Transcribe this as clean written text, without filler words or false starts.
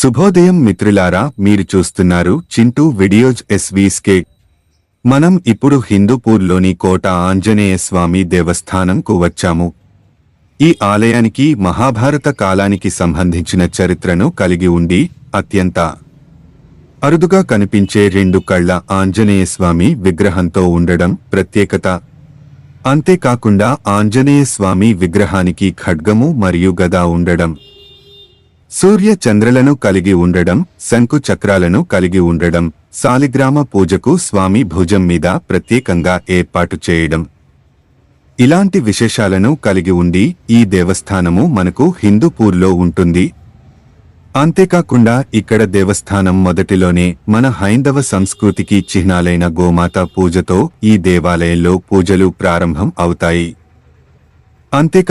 శుభోదయం మిత్రులారా, మీరు చూస్తున్నారు చింటూ వీడియోస్ ఎస్వీస్కే. మనం ఇప్పుడు హిందూపూర్లోని కోట ఆంజనేయ స్వామి దేవస్థానంకు వచ్చాము. ఈ ఆలయానికి మహాభారత కాలానికి సంబంధించిన చరిత్రను కలిగి ఉండి అత్యంత అరుదుగా కనిపించే 2 కళ్ల ఆంజనేయ స్వామి విగ్రహంతో ఉండడం ప్రత్యేకత. అంతేకాకుండా ఆంజనేయ స్వామి విగ్రహానికి ఖడ్గము మరియు గద ఉండడం, సూర్య చంద్రులను కలిగి ఉండడం, శంకు చక్రాలను కలిగి ఉండడం, సాలిగ్రామ పూజకు స్వామి భుజం మీద ప్రత్యేకంగా ఏర్పాటు చేయడం, ఇలాంటి విశేషాలను కలిగి ఉండి ఈ దేవస్థానము మనకు హిందూపూర్లో ఉంటుంది. అంతేకాకుండా ఇక్కడ దేవస్థానం మొదటిలోనే మన హైందవ సంస్కృతికి చిహ్నాలైన గోమాత పూజతో ఈ దేవాలయంలో పూజలు ప్రారంభం అవుతాయి.